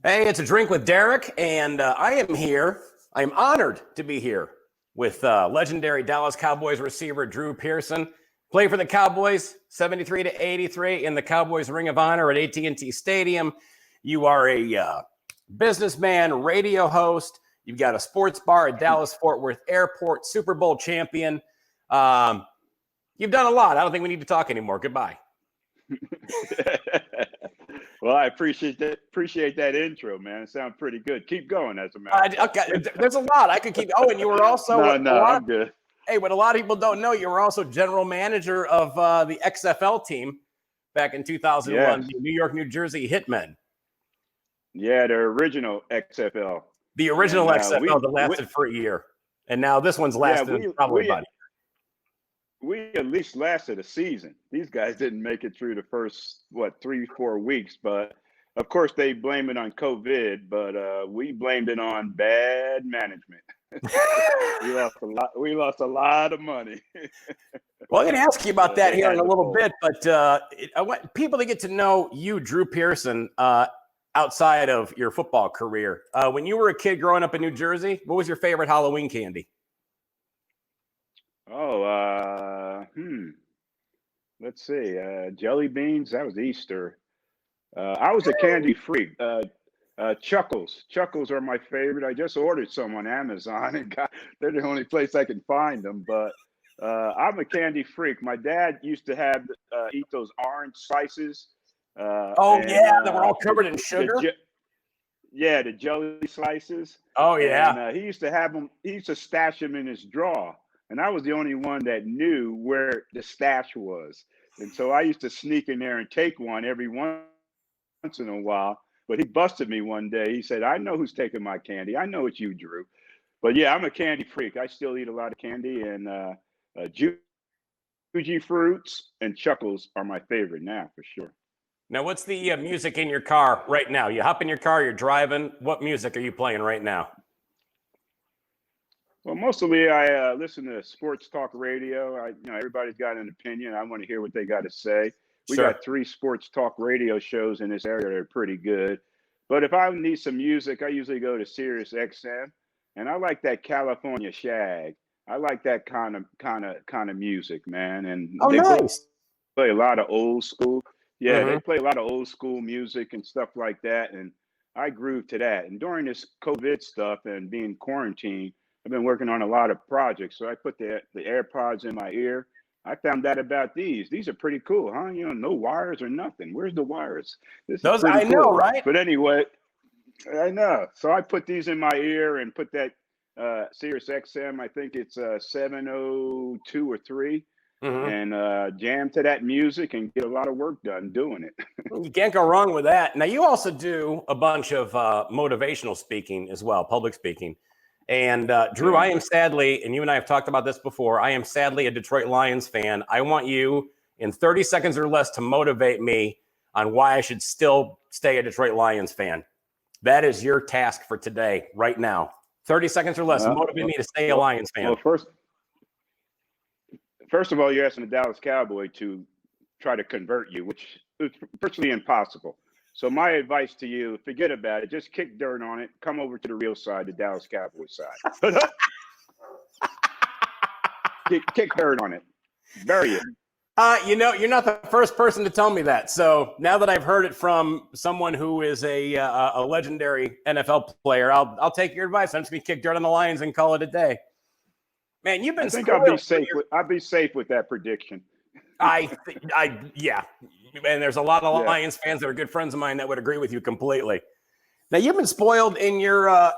Hey, it's a drink with Derek, and I am here. I am honored to be here with legendary Dallas Cowboys receiver Drew Pearson. Played for the Cowboys 73 to 83 in the Cowboys Ring of Honor at AT&T Stadium. You are a businessman, radio host. You've got a sports bar at Dallas Fort Worth Airport, Super Bowl champion. You've done a lot. I don't think we need to talk anymore. Goodbye. Well, I appreciate that intro, man. It sounds pretty good. Keep going, as a matter of fact. Okay, there's a lot. I could keep. Oh, and you were also I'm good. Hey, what a lot of people don't know, you were also general manager of the XFL team back in 2001, Yes. the New York, New Jersey Hitmen. Yeah, the original XFL. The original And, XFL that lasted for a year, and now this one's lasted probably about a year. We at least lasted a season. These guys didn't make it through the first 3-4 weeks, but of course they blame it on COVID, but we blamed it on bad management. We lost a lot of money. Well, I'm going to ask you about that here in a little bit, but I want people to get to know you, Drew Pearson, outside of your football career. When you were a kid growing up in New Jersey, what was your favorite Halloween candy? Let's see. Jelly beans. That was Easter. I was a candy freak. Chuckles. Chuckles are my favorite. I just ordered some on Amazon and they're the only place I can find them. But I'm a candy freak. My dad used to eat those orange slices. That were all covered in sugar. The jelly slices. Oh yeah. And, he used to have them. He used to stash them in his drawer. And I was the only one that knew where the stash was. And so I used to sneak in there and take one every once in a while. But he busted me one day. He said, I know who's taking my candy. I know it's you, Drew. But yeah, I'm a candy freak. I still eat a lot of candy. And Fuji fruits and Chuckles are my favorite now, for sure. Now, what's the music in your car right now? You hop in your car, you're driving. What music are you playing right now? Well, mostly I listen to sports talk radio. Everybody's got an opinion. I want to hear what they got to say. We got 3 sports talk radio shows in this area that are pretty good. But if I need some music, I usually go to Sirius XM, and I like that California shag. I like that kind of music, man. And they play a lot of old school. Yeah, They play a lot of old school music and stuff like that. And I groove to that. And during this COVID stuff and being quarantined, I've been working on a lot of projects. So I put the AirPods in my ear. I found out about these. These are pretty cool, huh? No wires or nothing. Where's the wires? Those I know, right? But anyway, I know. So I put these in my ear and put that Sirius XM, I think it's 702 or 3, and jam to that music and get a lot of work done doing it. You can't go wrong with that. Now, you also do a bunch of motivational speaking as well, public speaking. And Drew, I am sadly, and you and I have talked about this before, I am sadly a Detroit Lions fan. I want you in 30 seconds or less to motivate me on why I should still stay a Detroit Lions fan. That is your task for today, right now. 30 seconds or less, motivate me to stay a Lions fan. Well, first of all, you're asking the Dallas Cowboy to try to convert you, which is virtually impossible. So my advice to you, forget about it. Just kick dirt on it. Come over to the real side, the Dallas Cowboys side. kick dirt on it. Bury it. You're not the first person to tell me that. So now that I've heard it from someone who is a legendary NFL player, I'll take your advice. I'm just going to kick dirt on the Lions and call it a day. Man, you've been. I think I'll be safe with that prediction. Yeah. And there's a lot of Lions fans that are good friends of mine that would agree with you completely. Now, you've been spoiled in your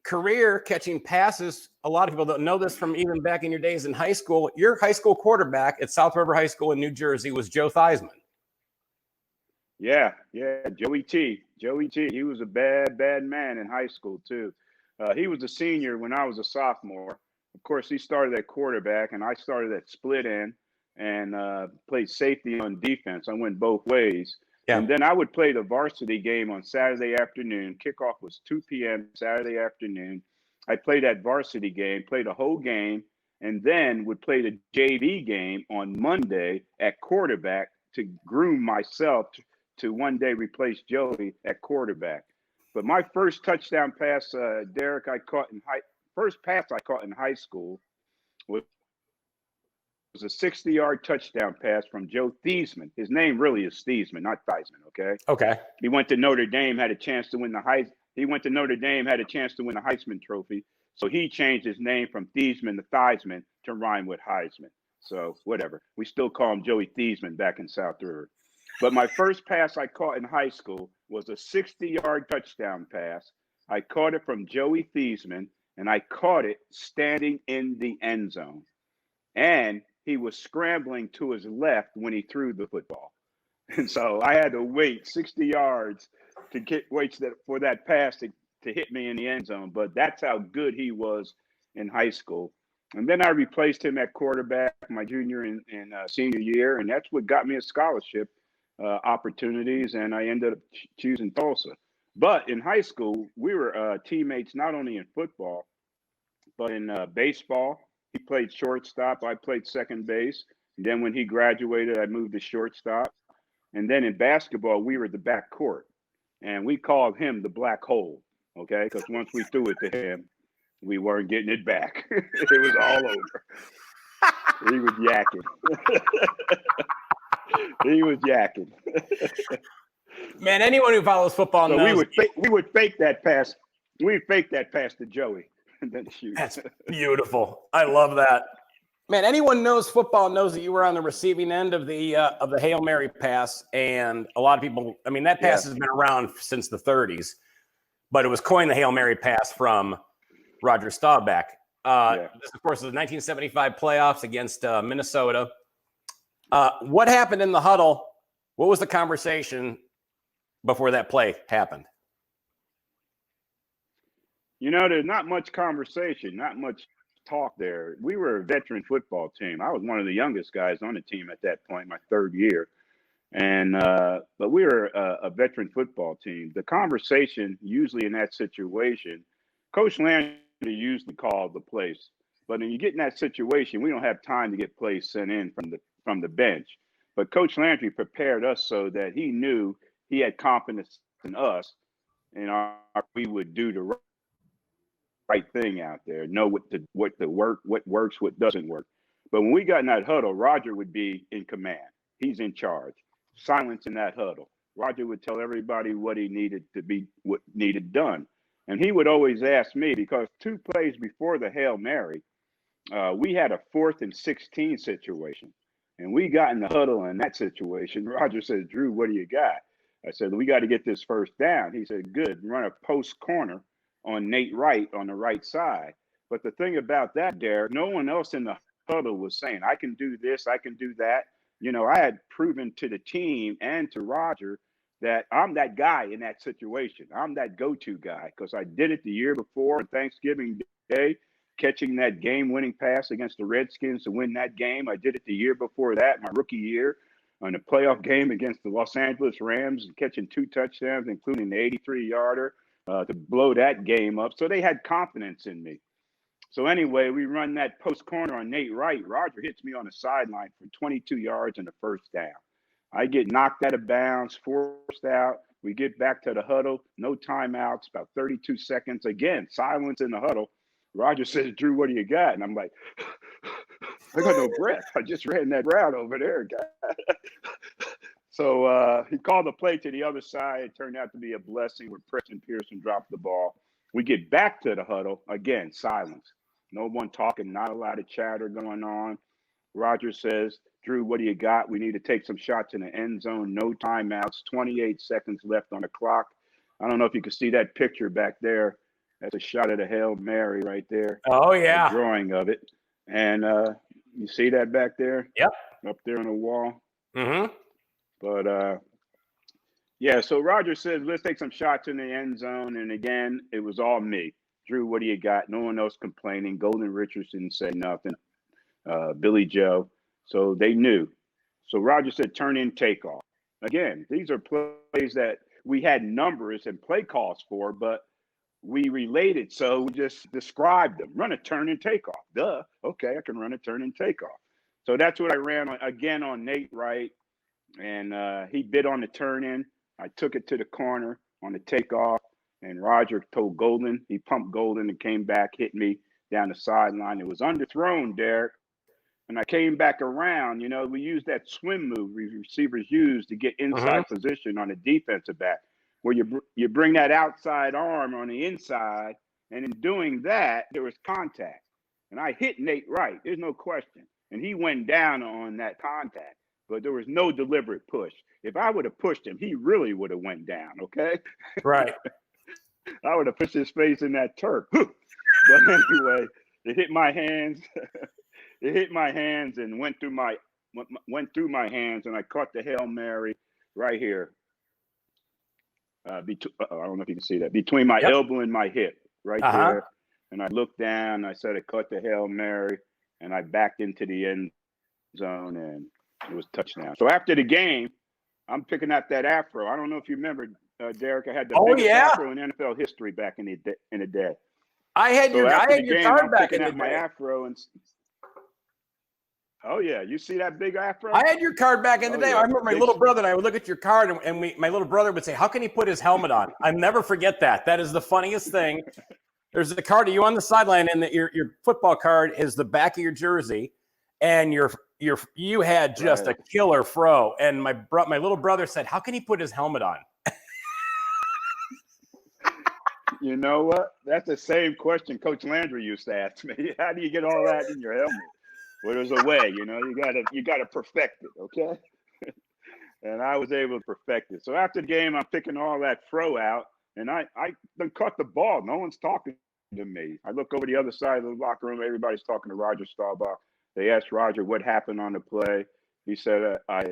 career catching passes. A lot of people don't know this from even back in your days in high school. Your high school quarterback at South River High School in New Jersey was Joe Theismann. Yeah, Joey T. He was a bad man in high school, too. He was a senior when I was a sophomore. Of course, he started at quarterback, and I started at split end and played safety on defense. I went both ways. Yeah. And then I would play the varsity game on Saturday afternoon. Kickoff was 2 p.m. Saturday afternoon. I played that varsity game, played the whole game, and then would play the JV game on Monday at quarterback to groom myself to one day replace Joey at quarterback. But my first touchdown pass, Derek, first pass I caught in high school was a 60-yard touchdown pass from Joe Theismann. His name really is Theismann, not Theismann. Okay. Okay. He went to Notre Dame, had a chance to win the Heisman Trophy. So he changed his name from Theismann to Theismann to rhyme with Heisman. So whatever. We still call him Joey Theismann back in South River. But my first pass I caught in high school was a 60-yard touchdown pass. I caught it from Joey Theismann, and I caught it standing in the end zone. And he was scrambling to his left when he threw the football. And so I had to wait 60 yards for that pass to hit me in the end zone. But that's how good he was in high school. And then I replaced him at quarterback my junior and senior year. And that's what got me a scholarship opportunities. And I ended up choosing Tulsa. But in high school, we were teammates not only in football, but in baseball. He played shortstop. I played second base. And then when he graduated, I moved to shortstop. And then in basketball, we were the back court. And we called him the black hole, okay? Because once we threw it to him, we weren't getting it back. It was all over. He was yakking. He was yakking. Man, anyone who follows football so knows. We would fake that pass. We'd fake that pass to Joey. And then shoot. That's beautiful. I love that. Man, anyone knows football knows that you were on the receiving end of the Hail Mary pass, and a lot of people. I mean, that pass has been around since the 30s, but it was coined the Hail Mary pass from Roger Staubach. This, of course, is the 1975 playoffs against Minnesota. What happened in the huddle? What was the conversation before that play happened? You know, there's not much conversation, not much talk there. We were a veteran football team. I was one of the youngest guys on the team at that point, my third year. And but we were a veteran football team. The conversation usually in that situation, Coach Landry usually called the plays. But when you get in that situation, we don't have time to get plays sent in from the bench. But Coach Landry prepared us so that he knew he had confidence in us and we would do the right thing out there, know what works, what doesn't work. But when we got in that huddle, Roger would be in command. He's in charge. Silence in that huddle. Roger would tell everybody what needed done. And he would always ask me, because 2 plays before the Hail Mary, we had a 4th and 16 situation. And we got in the huddle in that situation. Roger said, "Drew, what do you got?" I said, "We got to get this first down." He said, "Good, run a post corner on Nate Wright on the right side." But the thing about that, Derek, no one else in the huddle was saying, "I can do this, I can do that." You know, I had proven to the team and to Roger that I'm that guy in that situation. I'm that go-to guy because I did it the year before on Thanksgiving Day, catching that game-winning pass against the Redskins to win that game. I did it the year before that, my rookie year, on a playoff game against the Los Angeles Rams, catching 2 touchdowns, including the 83-yarder. To blow that game up. So they had confidence in me. So anyway, we run that post corner on Nate Wright. Roger hits me on the sideline for 22 yards and a first down. I get knocked out of bounds, forced out. We get back to the huddle, no timeouts, about 32 seconds. Again, silence in the huddle. Roger says, "Drew, what do you got?" And I'm like, I got no breath. I just ran that route over there, guy. So he called the play to the other side. It turned out to be a blessing where Pearson dropped the ball. We get back to the huddle. Again, silence. No one talking, not a lot of chatter going on. Roger says, "Drew, what do you got? We need to take some shots in the end zone. No timeouts. 28 seconds left on the clock." I don't know if you can see that picture back there. That's a shot of the Hail Mary right there. Oh, yeah. A drawing of it. And you see that back there? Yep. Up there on the wall. Mm-hmm. But, yeah, so Roger said, "Let's take some shots in the end zone." And again, it was all me. "Drew, what do you got?" No one else complaining. Golden Richardson said nothing. Billy Joe. So they knew. So Roger said, "Turn in, take off." Again, these are plays that we had numbers and play calls for, but we related. So we just described them. Run a turn and take off. Duh. Okay, I can run a turn and take off. So that's what I ran again on Nate Wright. And he bid on the turn in. I took it to the corner on the takeoff. and Roger told Golden, he pumped Golden and came back, hit me down the sideline. It was underthrown, Derek. And I came back around. You know, we used that swim move receivers use to get inside position on a defensive back, where you bring that outside arm on the inside, and in doing that, there was contact. And I hit Nate Wright. There's no question. And he went down on that contact, but there was no deliberate push. If I would have pushed him, he really would have went down, okay? Right. I would have pushed his face in that turf. But anyway, it hit my hands. It hit my hands and went through my hands, and I caught the Hail Mary right here. I don't know if you can see that, between my elbow and my hip, right there. And I looked down. I said I caught the Hail Mary, and I backed into the end zone, and it was touchdown. So after the game, I'm picking up that afro. I don't know if you remember, Derek. I had the biggest afro in NFL history back in the day. I had your card back in the day. My afro and. Oh yeah, you see that big afro? I had your card back in the day. Yeah. I remember my little brother and I would look at your card, and my little brother would say, "How can he put his helmet on?" I never forget that. That is the funniest thing. There's a card of you on the sideline, and your football card is the back of your jersey, and you had just a killer fro. And my little brother said, "How can he put his helmet on?" You know what? That's the same question Coach Landry used to ask me. How do you get all that in your helmet? Well, there's a way, you know, you gotta perfect it, okay? And I was able to perfect it. So after the game, I'm picking all that fro out, and I then caught the ball. No one's talking to me. I look over the other side of the locker room. Everybody's talking to Roger Staubach. They asked Roger what happened on the play. He said, I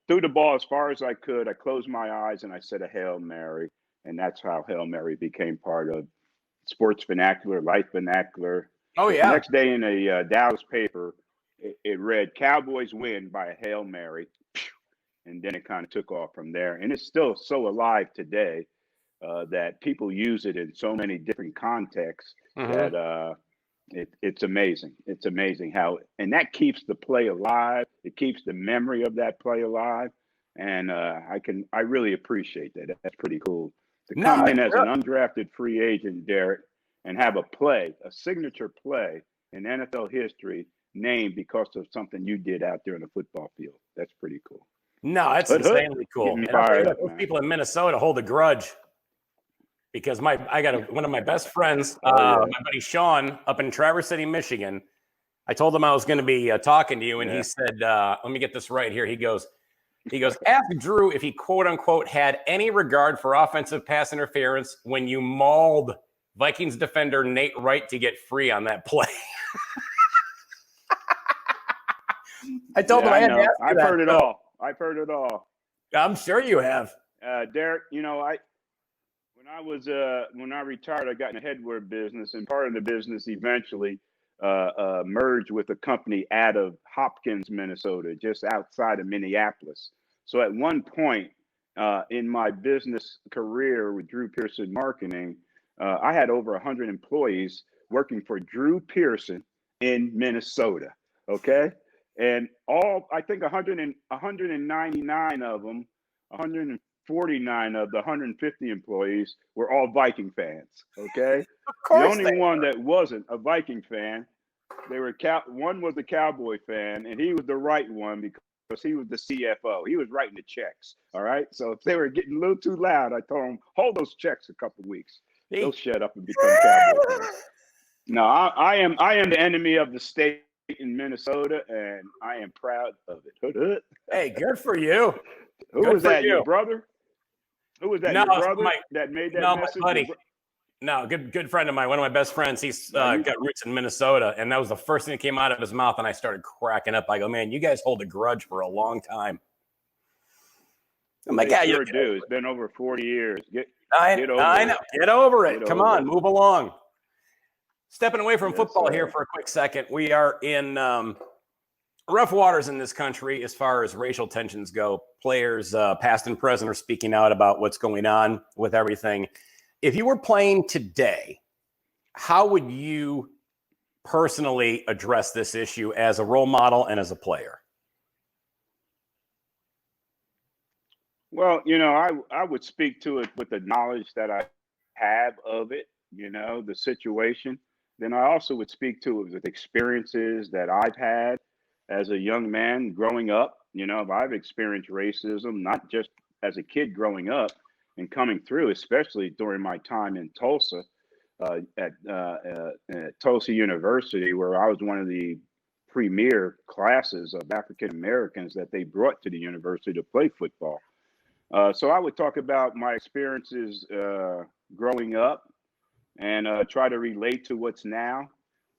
threw the ball as far as I could. I closed my eyes, and I said a Hail Mary. And that's how Hail Mary became part of sports vernacular, life vernacular. Oh, yeah. The next day in a Dallas paper, it read, "Cowboys win by a Hail Mary." And then it kind of took off from there. And it's still so alive today that people use it in so many different contexts that it's amazing. It's amazing how, and that keeps the play alive. It keeps the memory of that play alive. And I really appreciate that. That's pretty cool. To come in as an undrafted free agent, Derek, and have a signature play in NFL history named because of something you did out there in the football field. That's pretty cool. No, that's insanely cool. And those people in Minnesota hold a grudge because I got one of my best friends, my buddy Sean, up in Traverse City, Michigan. I told him I was going to be talking to you, and he said, let me get this right here. He goes, ask Drew if he, quote unquote, had any regard for offensive pass interference when you mauled Vikings defender Nate Wright to get free on that play. I told him I had to ask I've heard it all. I've heard it all. I'm sure you have. Derek, you know, when I retired, I got in the headwear business, and part of the business eventually merged with a company out of Hopkins, Minnesota, just outside of Minneapolis. So at one point in my business career with Drew Pearson Marketing, I had over 100 employees working for Drew Pearson in Minnesota. Okay. And I think 199 of them, 149 of the 150 employees were all Viking fans. Okay. Of course. The only one that wasn't a Viking fan, one was a Cowboy fan, and he was the right one because he was the CFO. He was writing the checks. All right. So if they were getting a little too loud, I told them, hold those checks a couple of weeks. They'll shut up and become Cowboy fans. No, I am the enemy of the state in Minnesota, and I am proud of it. Hey, good for you. Who was that? Your brother? Who was that? No, your brother that made that message? My buddy. No, good friend of mine. One of my best friends. He's got roots in Minnesota, and that was the first thing that came out of his mouth, and I started cracking up. I go, man, you guys hold a grudge for a long time. I'm like, yeah, you do. It's been over 40 years. I know. Get over it. Come on, move along. Stepping away from football here for a quick second. We are in rough waters in this country as far as racial tensions go. Players, past and present, are speaking out about what's going on with everything. If you were playing today, how would you personally address this issue as a role model and as a player? Well, I would speak to it with the knowledge that I have of it, the situation. Then I also would speak to it with experiences that I've had as a young man growing up. I've experienced racism, not just as a kid growing up and coming through, especially during my time in Tulsa, at Tulsa University, where I was one of the premier classes of African Americans that they brought to the university to play football. So I would talk about my experiences growing up and try to relate to what's now.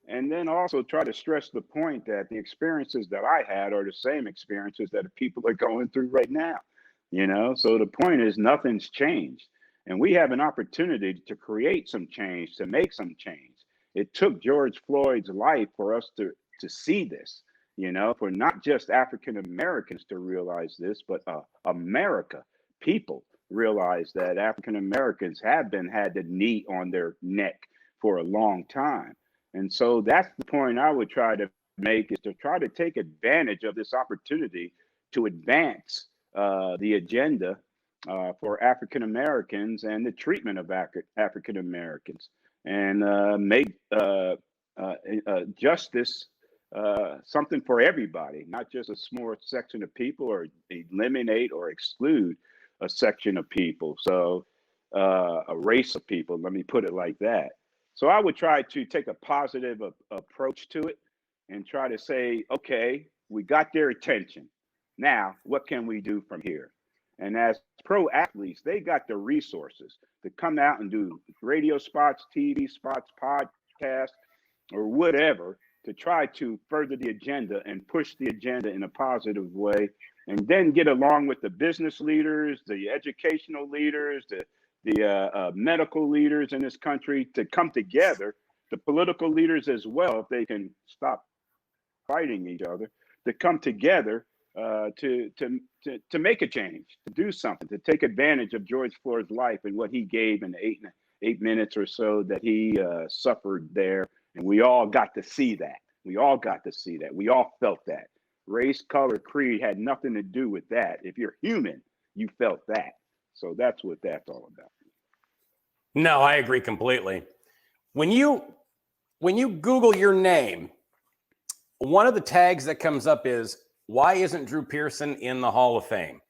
And then also try to stress the point that the experiences that I had are the same experiences that people are going through right now. So the point is nothing's changed. And we have an opportunity to create some change, to make some change. It took George Floyd's life for us to see this, for not just African Americans to realize this, but America people realize that African Americans have been had the knee on their neck for a long time. And so that's the point I would try to make, is to try to take advantage of this opportunity to advance the agenda for African Americans and the treatment of African Americans, and make justice something for everybody, not just a small section of people, or eliminate or exclude a section of people. So a race of people, let me put it like that. So I would try to take a positive approach to it and try to say, okay, we got their attention. Now, what can we do from here? And as pro athletes, they got the resources to come out and do radio spots, TV spots, podcasts, or whatever, to try to further the agenda and push the agenda in a positive way, and then get along with the business leaders, the educational leaders, the medical leaders in this country, to come together, the political leaders as well, if they can stop fighting each other, to come together to make a change, to do something, to take advantage of George Floyd's life and what he gave in the 8 minutes or so that he suffered there. And we all got to see that. We all got to see that. We all felt that. Race, color, creed had nothing to do with that. If you're human, you felt that. So that's what that's all about. No, I agree completely. When you Google your name, one of the tags that comes up is, why isn't Drew Pearson in the Hall of Fame?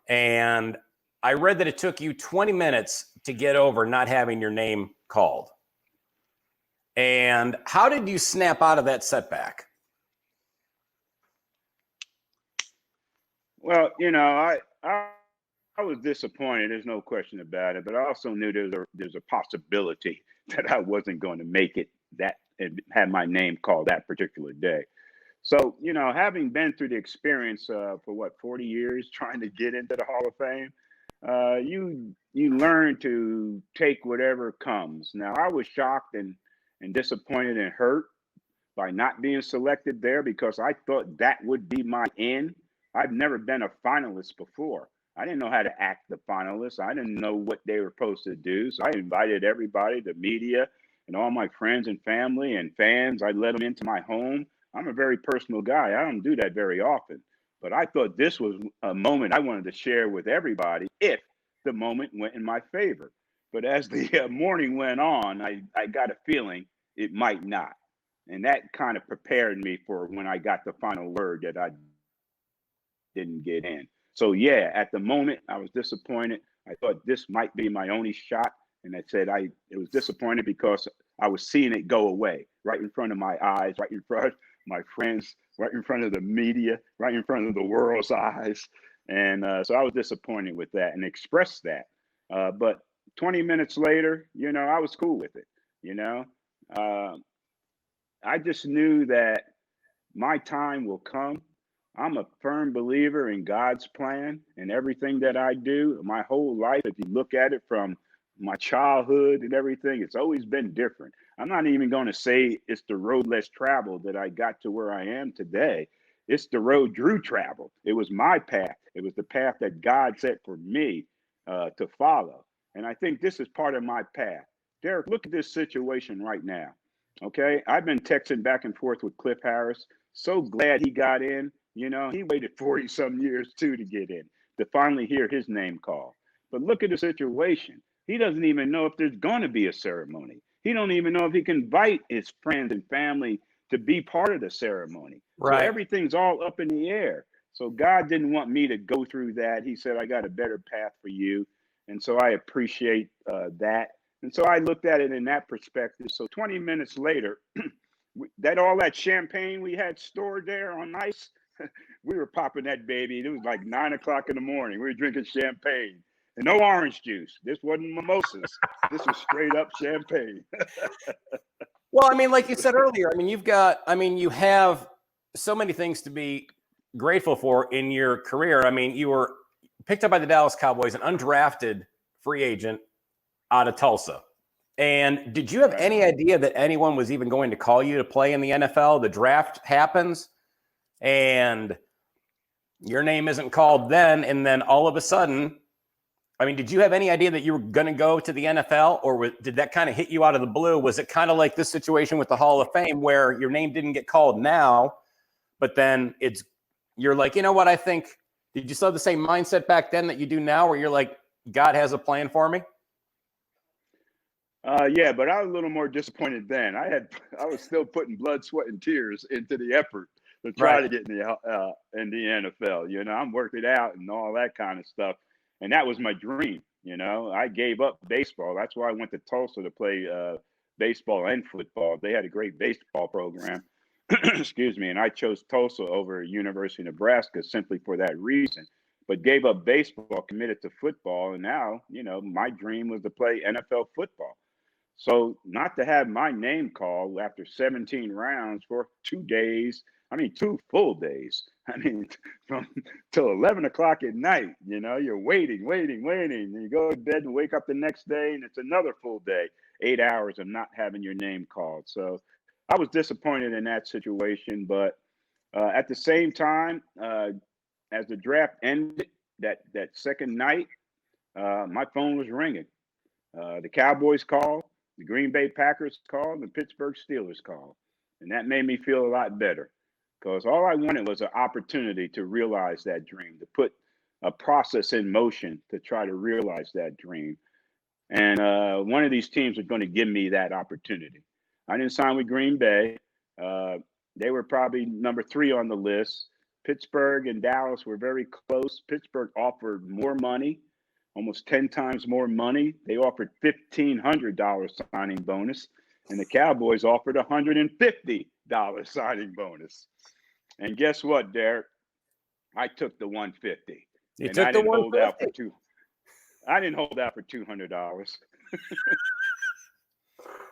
And I read that it took you 20 minutes to get over not having your name called. And how did you snap out of that setback? Well, I was disappointed. There's no question about it. But I also knew there's a possibility that I wasn't going to make it that and have my name called that particular day. So, having been through the experience for 40 years trying to get into the Hall of Fame, you learn to take whatever comes. Now, I was shocked and disappointed and hurt by not being selected there, because I thought that would be my end. I've never been a finalist before. I didn't know how to act the finalists. I didn't know what they were supposed to do. So I invited everybody, the media, and all my friends and family and fans. I let them into my home. I'm a very personal guy. I don't do that very often. But I thought this was a moment I wanted to share with everybody if the moment went in my favor. But as the morning went on, I got a feeling it might not. And that kind of prepared me for when I got the final word that I didn't get in. So yeah, at the moment I was disappointed. I thought this might be my only shot. And I said it was disappointed because I was seeing it go away right in front of my eyes, right in front of my friends, right in front of the media, right in front of the world's eyes. And so I was disappointed with that and expressed that. But 20 minutes later, I was cool with it. Uh, I just knew that my time will come. I'm a firm believer in God's plan and everything that I do. My whole life, if you look at it from my childhood and everything, it's always been different. I'm not even going to say it's the road less traveled that I got to where I am today. It's the road Drew traveled. It was my path. It was the path that God set for me to follow. And I think this is part of my path. Derek, look at this situation right now. Okay. I've been texting back and forth with Cliff Harris. So glad he got in. He waited 40 some years too to get in. to finally hear his name called. But look at the situation. He doesn't even know if there's going to be a ceremony. He don't even know if he can invite his friends and family to be part of the ceremony. So Right. everything's all up in the air. So God didn't want me to go through that. He said, I got a better path for you. And so I appreciate that. And so I looked at it in that perspective. So 20 minutes later, all that champagne we had stored there on ice, we were popping that baby. It was like 9 o'clock in the morning. We were drinking champagne and no orange juice. This wasn't mimosas. This was straight up champagne. Well, I mean, like you said earlier, I mean, you have so many things to be grateful for in your career. I mean, you were picked up by the Dallas Cowboys, an undrafted free agent out of Tulsa. And did you have any idea that anyone was even going to call you to play in the NFL? The draft happens and your name isn't called then. And then all of a sudden, I mean, did you have any idea that you were going to go to the NFL, or did that kind of hit you out of the blue? Was it kind of like this situation with the Hall of Fame where your name didn't get called now, but then you're like, you know what, I think, did you still have the same mindset back then that you do now where you're like, God has a plan for me? Yeah, but I was a little more disappointed then. I was still putting blood, sweat, and tears into the effort to try to get in the NFL. You know, I'm working out and all that kind of stuff, and that was my dream. You know, I gave up baseball. That's why I went to Tulsa to play baseball and football. They had a great baseball program. Excuse me, and I chose Tulsa over University of Nebraska simply for that reason. But gave up baseball, committed to football, and now, you know, my dream was to play NFL football. So not to have my name called after 17 rounds for 2 days, I mean, 2 full days. I mean, from till 11 o'clock at night, you know, you're waiting. And you go to bed and wake up the next day and it's another full day, 8 hours of not having your name called. So I was disappointed in that situation. But at the same time, as the draft ended that second night, my phone was ringing. The Cowboys called. The Green Bay Packers called, the Pittsburgh Steelers called. And that made me feel a lot better because all I wanted was an opportunity to realize that dream, to put a process in motion to try to realize that dream. And one of these teams was going to give me that opportunity. I didn't sign with Green Bay. They were probably number 3 on the list. Pittsburgh and Dallas were very close. Pittsburgh offered more money, almost 10 times more money. They offered $1,500 signing bonus, and the Cowboys offered $150 signing bonus. And guess what, Derek? I took the $150. You and took I the didn't $150? hold out for I didn't hold out for $200.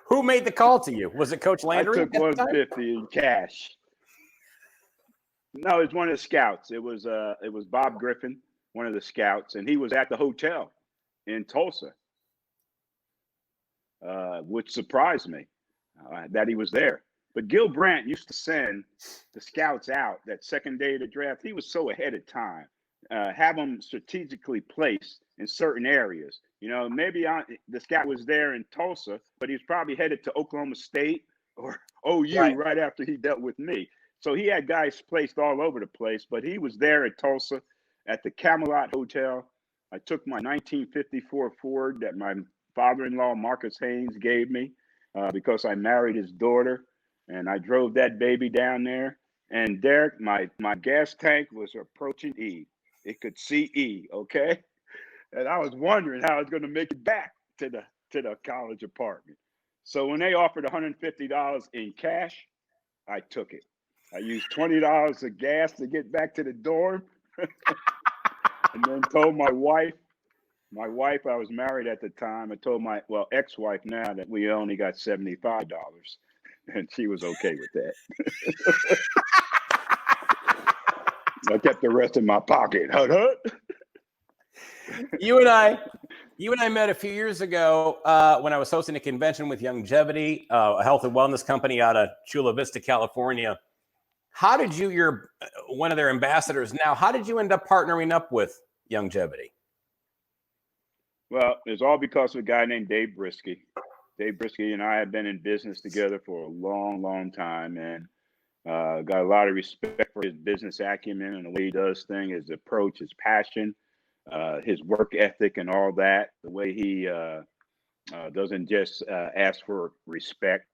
Who made the call to you? Was it Coach Landry? I took $150 in cash. No, it was one of the scouts. It was Bob Griffin, one of the scouts, and he was at the hotel in Tulsa, which surprised me that he was there. But Gil Brandt used to send the scouts out that second day of the draft. He was so ahead of time, have them strategically placed in certain areas. You know, maybe the scout was there in Tulsa, but he was probably headed to Oklahoma State or OU right after he dealt with me. So he had guys placed all over the place, but he was there at Tulsa at the Camelot Hotel. I took my 1954 Ford that my father-in-law, Marcus Haynes, gave me because I married his daughter, and I drove that baby down there. And Derek, my gas tank was approaching E. It could see E, okay? And I was wondering how I was going to make it back to the college apartment. So when they offered $150 in cash, I took it. I used $20 of gas to get back to the dorm, and then told my wife, I was married at the time, I told my ex-wife now that we only got $75, and she was okay with that. I kept the rest in my pocket. You and I met a few years ago when I was hosting a convention with Youngevity, a health and wellness company out of Chula Vista, California. How did you're one of their ambassadors now. How did you end up partnering up with Youngevity? Well, it's all because of a guy named Dave Brisky. Dave Brisky and I have been in business together for a long, long time, and got a lot of respect for his business acumen and the way he does things, his approach, his passion. his work ethic and all that, the way he doesn't just ask for respect.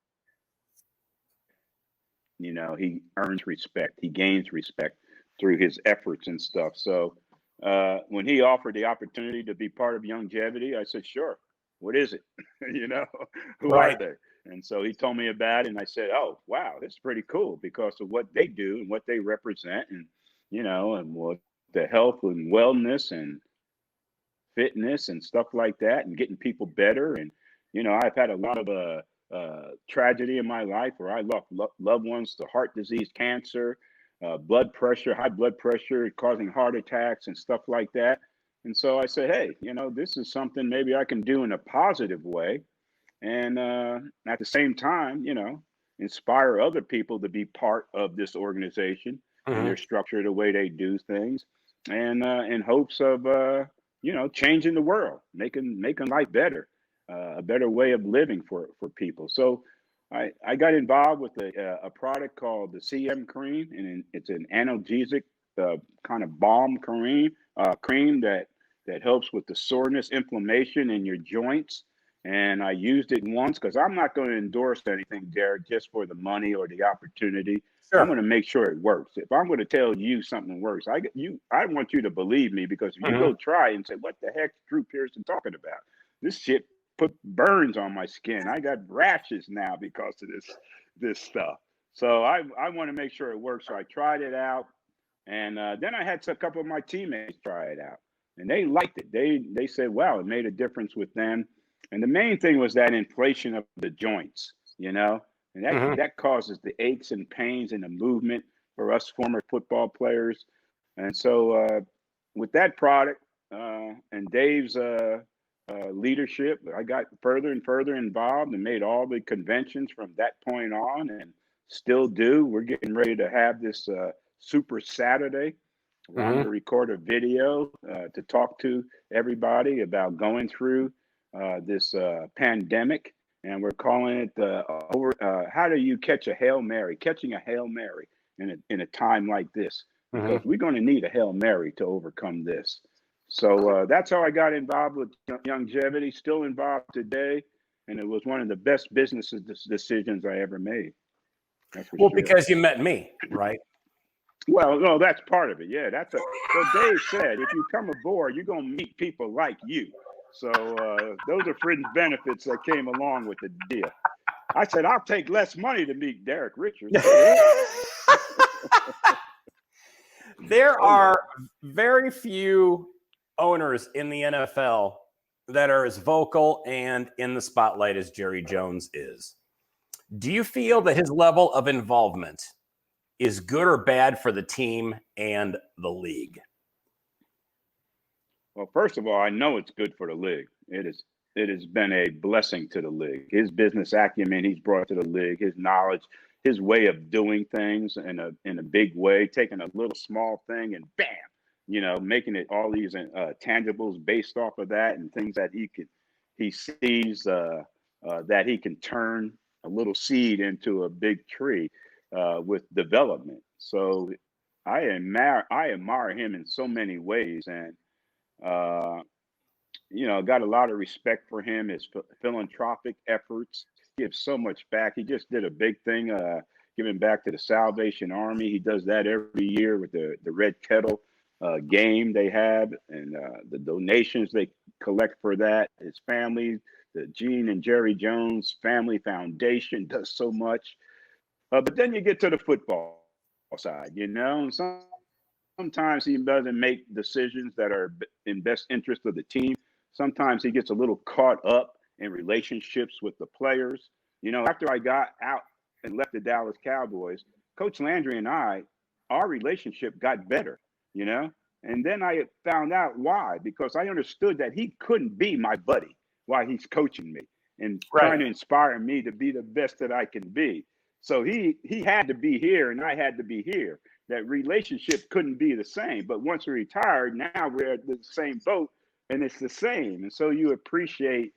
You know, he earns respect. He gains respect through his efforts and stuff. So when he offered the opportunity to be part of Youngevity, I said, sure. What is it? You know, who are Right. they? And so he told me about it, and I said, oh, wow, this is pretty cool because of what they do and what they represent, and, you know, and what the health and wellness and fitness and stuff like that, and getting people better. And, you know, I've had a lot of tragedy in my life where I lost loved ones to heart disease, cancer, blood pressure, high blood pressure, causing heart attacks and stuff like that. And so I said, hey, you know, this is something maybe I can do in a positive way. And at the same time, you know, inspire other people to be part of this organization and Hmm. their structure, the way they do things, and in hopes of, you know, changing the world, making life better, a better way of living for people. So I got involved with a product called the CM cream, and it's an analgesic kind of balm cream that helps with the soreness, inflammation in your joints. And I used it once because I'm not going to endorse anything, Derek, just for the money or the opportunity. I'm going Sure. to make sure it works. If I'm going to tell you something works, I want you to believe me, because if you Hmm. go try and say, what the heck is Drew Pearson talking about? This shit put burns on my skin. I got rashes now because of this stuff. So I want to make sure it works. So I tried it out, and then I had a couple of my teammates try it out, and they liked it. They said, wow, it made a difference with them. And the main thing was that inflation of the joints, you know, and Hmm. that causes the aches and pains and the movement for us former football players. And so with that product and Dave's leadership, I got further and further involved and made all the conventions from that point on, and still do. We're getting ready to have this Super Saturday where I'm going to Hmm. record a video to talk to everybody about going through this pandemic, and we're calling it how do you catch a Hail Mary? Catching a Hail Mary in a time like this, Hmm. because we're going to need a Hail Mary to overcome this. So that's how I got involved with Youngevity. Still involved today, and it was one of the best business decisions I ever made. That's for Well, sure. because you met me, right? Well, no, that's part of it. Yeah, well, Dave said if you come aboard, you're gonna meet people like you. So those are fringe benefits that came along with the deal. I said I'll take less money to meet Derek Richards. Go ahead. There Oh yeah. are very few owners in the NFL that are as vocal and in the spotlight as Jerry Jones is. Do you feel that his level of involvement is good or bad for the team and the league? Well, first of all, I know it's good for the league. It has been a blessing to the league. His business acumen he's brought to the league, his knowledge, his way of doing things in a big way, taking a little small thing and bam, you know, making it all these tangibles based off of that, and things that he sees that he can turn a little seed into a big tree with development. So I admire him in so many ways, and uh, you know, got a lot of respect for him, his philanthropic efforts. He gives so much back. He just did a big thing, giving back to the Salvation Army. He does that every year with the Red Kettle game they have, and the donations they collect for that. His family, the Gene and Jerry Jones Family Foundation, does so much. But then you get to the football side, you know, and sometimes he doesn't make decisions that are in best interest of the team. Sometimes he gets a little caught up in relationships with the players. You know, after I got out and left the Dallas Cowboys, Coach Landry and our relationship got better, you know? And then I found out why, because I understood that he couldn't be my buddy while he's coaching me and Right. trying to inspire me to be the best that I can be. So he had to be here and I had to be here. That relationship couldn't be the same. But once we retired, now we're at the same boat and it's the same. And so you appreciate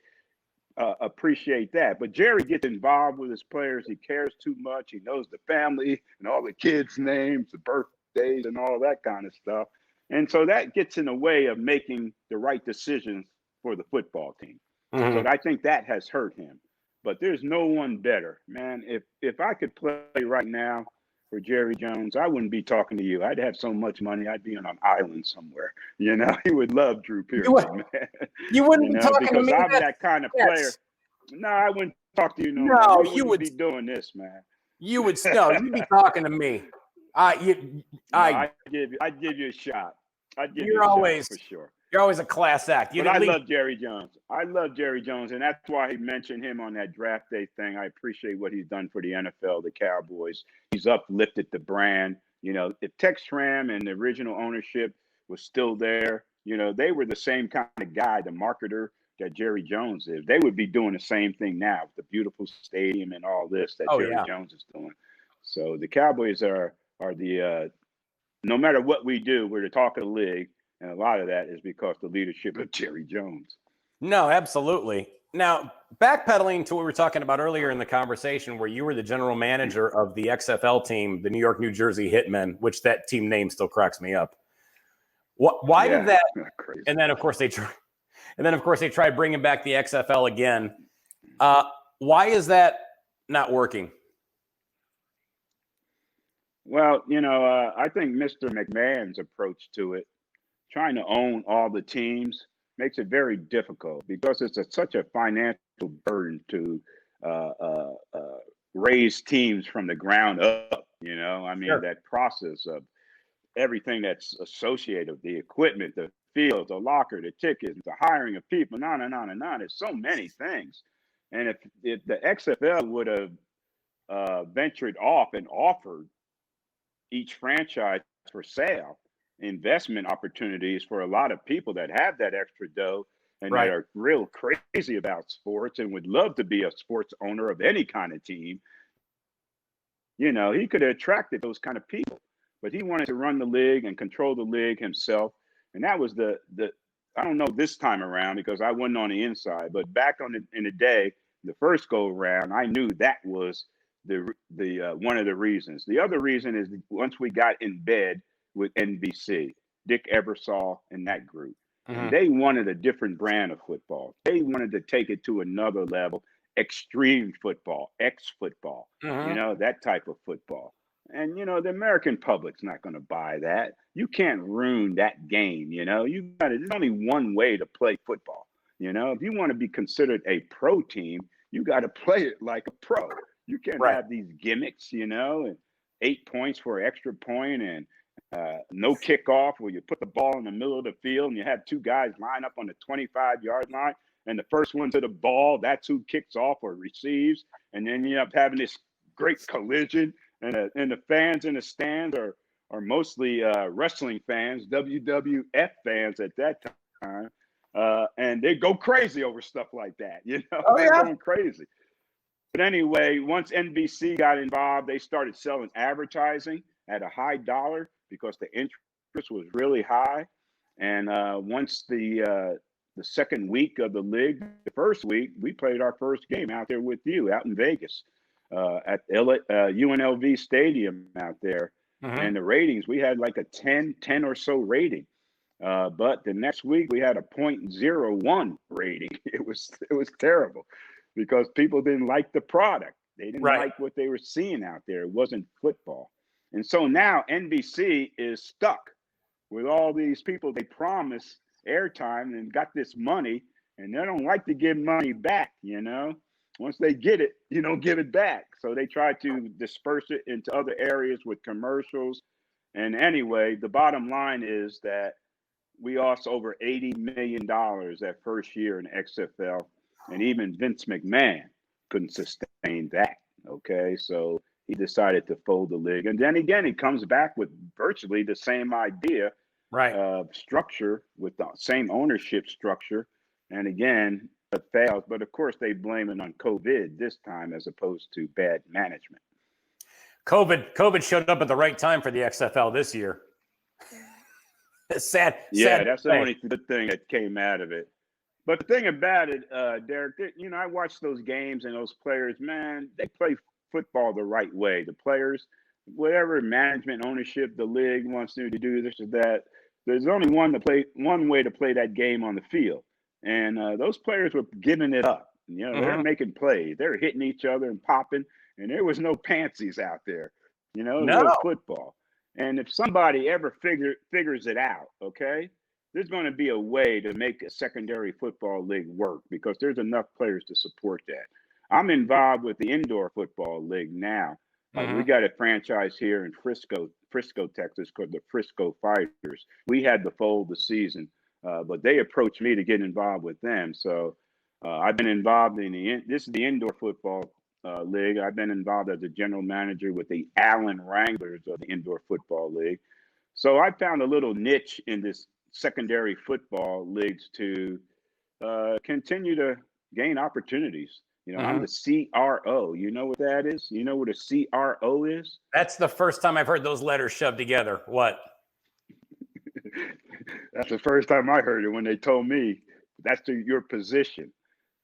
that. But Jerry gets involved with his players. He cares too much. He knows the family and all the kids' names, the birthdays, and all that kind of stuff. And so that gets in the way of making the right decisions for the football team. So I think that has hurt him. But there's no one better, man. If I could play right now for Jerry Jones, I wouldn't be talking to you. I'd have so much money, I'd be on an island somewhere. You know, he would love Drew Pearson, man. You wouldn't be talking to because me. I'm that kind of player. No, I wouldn't talk to you no more. We wouldn't be doing this, man. You would you'd be talking to me. I'd give you a shot. I'd give you a shot for sure. You're always a class act. But I love Jerry Jones. I love Jerry Jones, and that's why he mentioned him on that draft day thing. I appreciate what he's done for the NFL, the Cowboys. He's uplifted the brand. You know, if Tex Schramm and the original ownership was still there, you know, they were the same kind of guy, the marketer that Jerry Jones is. They would be doing the same thing now with the beautiful stadium and all this that Jerry Jones is doing. So the Cowboys are the no matter what we do, we're the talk of the league. And a lot of that is because the leadership of Jerry Jones. No, absolutely. Now, backpedaling to what we were talking about earlier in the conversation, where you were the general manager of the XFL team, the New York, New Jersey Hitmen, which that team name still cracks me up. Why did that? Crazy. And then, of course, they tried bringing back the XFL again. Why is that not working? Well, you know, I think Mr. McMahon's approach to it, trying to own all the teams, makes it very difficult because it's such a financial burden to raise teams from the ground up. You know, I mean, that process of everything that's associated with the equipment, the field, the locker, the tickets, the hiring of people, on and on and on. There's so many things. And if the XFL would have ventured off and offered each franchise for sale, investment opportunities for a lot of people that have that extra dough and that are real crazy about sports and would love to be a sports owner of any kind of team, you know, he could have attracted those kind of people. But he wanted to run the league and control the league himself. And that was the I don't know this time around because I wasn't on the inside, but back in the day, the first go around, I knew that was the one of the reasons. The other reason is once we got in bed with NBC, Dick Ebersol and that group, and they wanted a different brand of football. They wanted to take it to another level, extreme football, X-football, you know, that type of football. And, you know, the American public's not going to buy that. You can't ruin that game, you know. There's only one way to play football, you know. If you want to be considered a pro team, you got to play it like a pro. You can't have these gimmicks, you know, and 8 points for an extra point and no kickoff where you put the ball in the middle of the field and you have two guys line up on the 25-yard line and the first one to the ball, that's who kicks off or receives. And then you end up having this great collision. And the fans in the stands are mostly wrestling fans, WWF fans at that time. And they go crazy over stuff like that, you know, they're going crazy. But anyway, once NBC got involved, they started selling advertising at a high dollar because the interest was really high. And once the second week of the league, the first week, we played our first game out there with you out in Vegas. At UNLV Stadium out there. And the ratings, we had like a 10 or so rating. But the next week we had a 0.01 rating. It was terrible because people didn't like the product. They didn't like what they were seeing out there. It wasn't football. And so now NBC is stuck with all these people they promised airtime and got this money, and they don't like to give money back, you know. Once they get it, you don't give it back. So they try to disperse it into other areas with commercials. And anyway, the bottom line is that we lost over $80 million that first year in XFL. And even Vince McMahon couldn't sustain that. Okay, so he decided to fold the league. And then again, he comes back with virtually the same idea of structure with the same ownership structure. And again, it fails, but of course they blame it on COVID this time as opposed to bad management. COVID showed up at the right time for the XFL this year. sad. That's the only good thing that came out of it. But the thing about it, Derek, you know, I watched those games and those players, man, they play football the right way. The players, whatever management ownership the league wants to do this or that, there's only one way to play that game on the field, and those players were giving it up. You know, they're making plays, they're hitting each other and popping, and there was no pansies out there. You know, it No. was football. And if somebody ever figures it out, okay, there's going to be a way to make a secondary football league work because there's enough players to support that. I'm involved with the indoor football league now. We got a franchise here in Frisco, Texas, called the Frisco Fighters. We had to fold the season, but they approached me to get involved with them. So I've been involved in this is the indoor football league. I've been involved as a general manager with the Allen Wranglers of the indoor football league. So I found a little niche in this secondary football leagues to continue to gain opportunities. You know, I'm the CRO. You know what that is? You know what a CRO is? That's the first time I've heard those letters shoved together. What? That's the first time I heard it when they told me that's your position.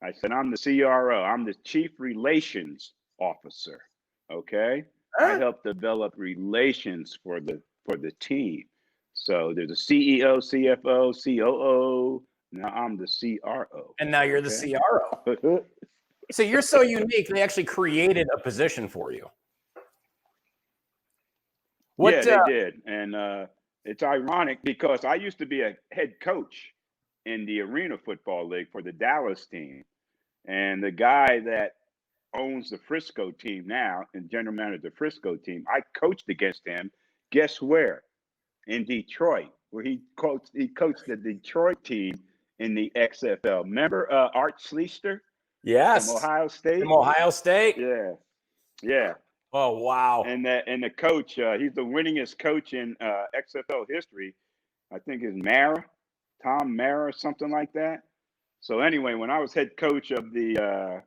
I said, I'm the CRO. I'm the Chief Relations Officer. Okay. I help develop relations for the team. So there's a CEO, CFO, COO. Now I'm the CRO. And now you're the CRO. So you're so unique, they actually created a position for you. Yeah, they did. And it's ironic because I used to be a head coach in the Arena Football League for the Dallas team. And the guy that owns the Frisco team now and general manager of the Frisco team, I coached against him. Guess where? In Detroit, where he coached the Detroit team in the XFL. Remember Art Schlichter? Yes. From Ohio State. From Ohio State. Yeah. Yeah. Oh, wow. And the coach, he's the winningest coach in XFL history. I think is Tom Mara, something like that. So anyway, when I was head coach of the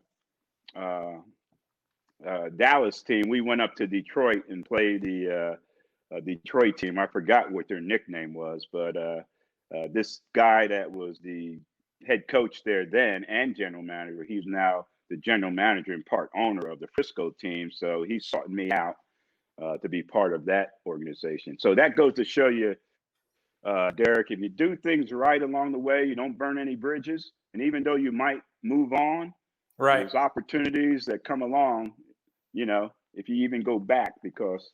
Dallas team, we went up to Detroit and played the Detroit team. I forgot what their nickname was, but this guy that was the head coach there then and general manager, he's now the general manager and part owner of the Frisco team. So he sought me out to be part of that organization. So that goes to show you, Derek, if you do things right along the way, you don't burn any bridges. And even though you might move on, right, there's opportunities that come along, you know, if you even go back, because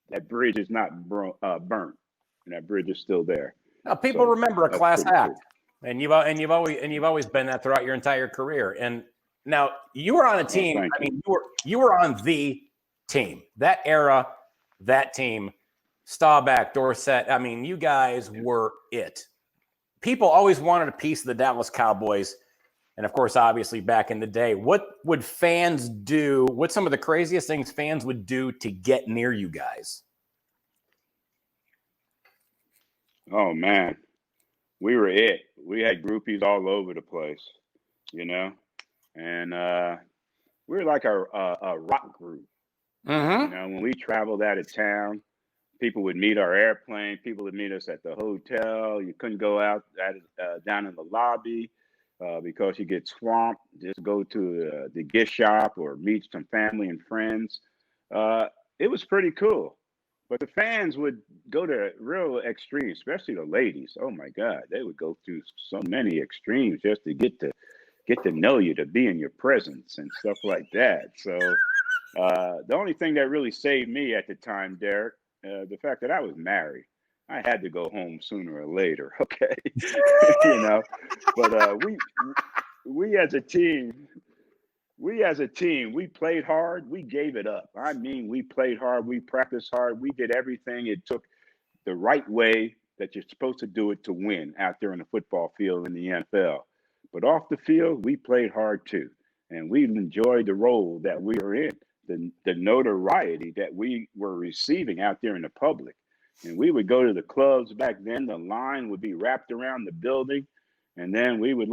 that bridge is not burnt and that bridge is still there. Now, people remember a class act, and you've always been that throughout your entire career. And now you were on a team. I mean, you were on the team, that era, that team, Staubach, Dorsett. I mean, you guys were it. People always wanted a piece of the Dallas Cowboys. And of course, obviously back in the day, what would fans do? What's some of the craziest things fans would do to get near you guys? Oh man, we were it. We had groupies all over the place, you know, and we were like a rock group. You know, when we traveled out of town, people would meet our airplane. People would meet us at the hotel. You couldn't go out down in the lobby because you get swamped. Just go to the gift shop or meet some family and friends. It was pretty cool. But the fans would go to real extremes, especially the ladies. Oh my God, they would go through so many extremes just to get to know you, to be in your presence and stuff like that. So the only thing that really saved me at the time, Derek, the fact that I was married. I had to go home sooner or later, okay? You know, but we as a team, we played hard. We gave it up. I mean, we played hard. We practiced hard. We did everything it took the right way that you're supposed to do it to win out there in the football field in the NFL. But off the field, we played hard too. And we enjoyed the role that we were in, the notoriety that we were receiving out there in the public. And we would go to the clubs back then. The line would be wrapped around the building. And then we would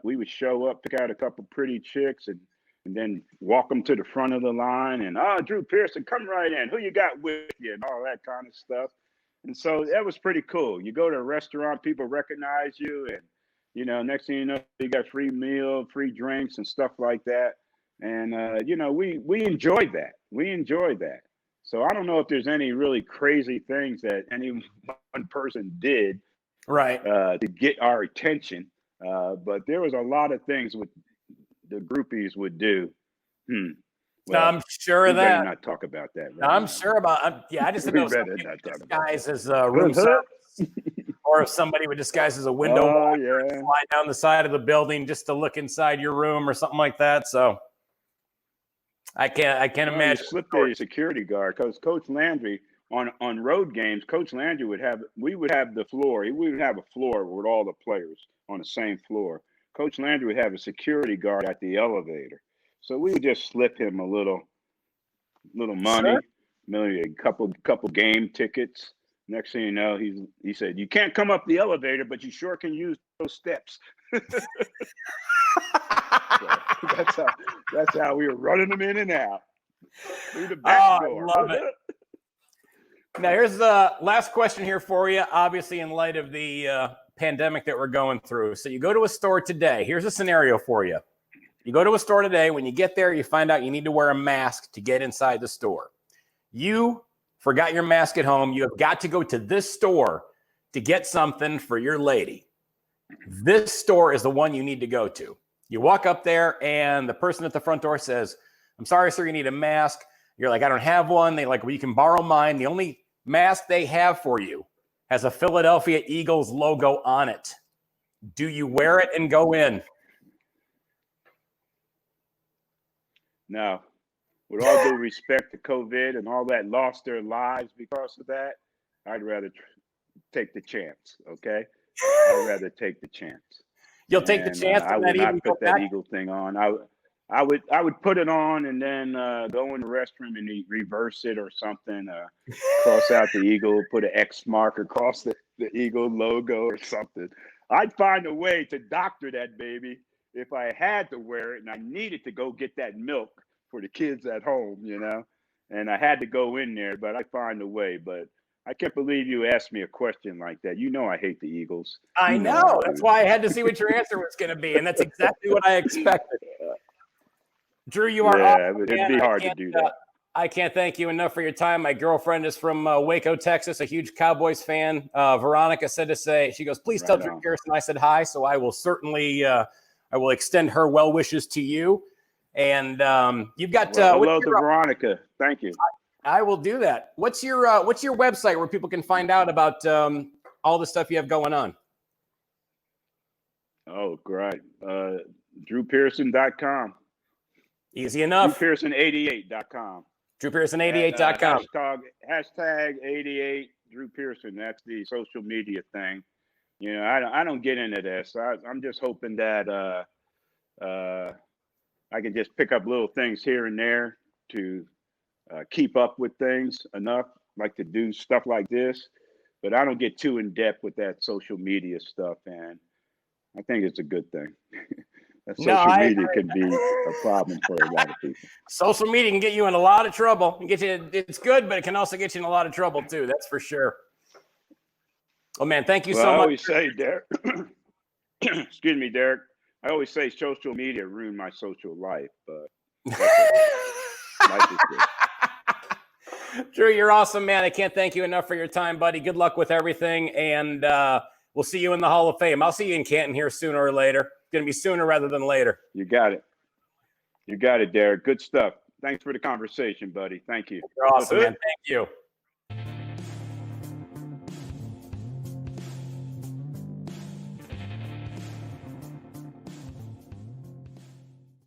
we would show up, pick out a couple pretty chicks and then walk them to the front of the line and, Drew Pearson, come right in. Who you got with you? And all that kind of stuff. And so that was pretty cool. You go to a restaurant, people recognize you. And, you know, next thing you know, you got free meal, free drinks and stuff like that. And, you know, we enjoyed that. We enjoyed that. So I don't know if there's any really crazy things that anyone one person did Right. to get our attention. But there was a lot of things with the groupies would do. Well, I'm sure we of better that. not talk about that right I'm now. sure about. Yeah, I just didn't We know if better somebody not would talk about disguise as room service, or if somebody would disguise as a window Oh, washer and yeah. slide down the side of the building just to look inside your room or something like that. So I can't No, imagine. you slip the security guard because Coach Landry on road games, Coach Landry we would have the floor. We would have a floor with all the players on the same floor. Coach Landry would have a security guard at the elevator. So we would just slip him a little money, Sure. maybe a couple game tickets. Next thing you know, he said, "You can't come up the elevator, but you sure can use those steps." So that's how we were running them in and out through the back door. I love it. Now, here's the last question here for you, obviously in light of the pandemic that we're going through. So you go to a store today. Here's a scenario for you. You go to a store today. When you get there, you find out you need to wear a mask to get inside the store. You forgot your mask at home. You have got to go to this store to get something for your lady. This store is the one you need to go to. You walk up there and the person at the front door says, "I'm sorry, sir, you need a mask." You're like, "I don't have one." They're like, "Well, you can borrow mine." The only mask they have for you has a Philadelphia Eagles logo on it. Do you wear it and go in? Now, with all due respect to COVID and all that lost their lives because of that, I'd rather take the chance. Okay, I'd rather take the chance. You'll take the chance I and would that even not go put that back? Eagle thing on. I would put it on and then go in the restroom and reverse it or something. Cross out the Eagle, put an X mark across the Eagle logo or something. I'd find a way to doctor that baby if I had to wear it and I needed to go get that milk for the kids at home, and I had to go in there, but I'd find a way. But I can't believe you asked me a question like that. You know I hate the Eagles. I You know know. I That's do. why I had to see what your answer was going to be, and that's exactly what I expected. Drew, you are awesome, it'd man. be hard to do that. I can't thank you enough for your time. My girlfriend is from Waco, Texas, a huge Cowboys fan. Veronica said to say, she goes, "Please tell Drew Pearson I said hi." So I will certainly, I will extend her well wishes to you. And you've got hello to Veronica. Thank you. I will do that. What's your website where people can find out about all the stuff you have going on? Oh, great. DrewPearson.com. Easy enough. DrewPearson88.com. DrewPearson88.com. Hashtag 88 Drew Pearson. That's the social media thing. I don't get into this. I'm just hoping that I can just pick up little things here and there to keep up with things enough, like to do stuff like this. But I don't get too in depth with that social media stuff, and I think it's a good thing. Social media can be a problem for a lot of people. Social media can get you in a lot of trouble. It's good, but it can also get you in a lot of trouble too. That's for sure. Oh man, thank you so much. I always say, Derek. Excuse me, Derek. I always say social media ruined my social life, but life is good. Drew, you're awesome, man. I can't thank you enough for your time, buddy. Good luck with everything, and we'll see you in the Hall of Fame. I'll see you in Canton here sooner or later. It's going to be sooner rather than later. You got it. You got it, Derek. Good stuff. Thanks for the conversation, buddy. Thank you. You're awesome, man. Thank you.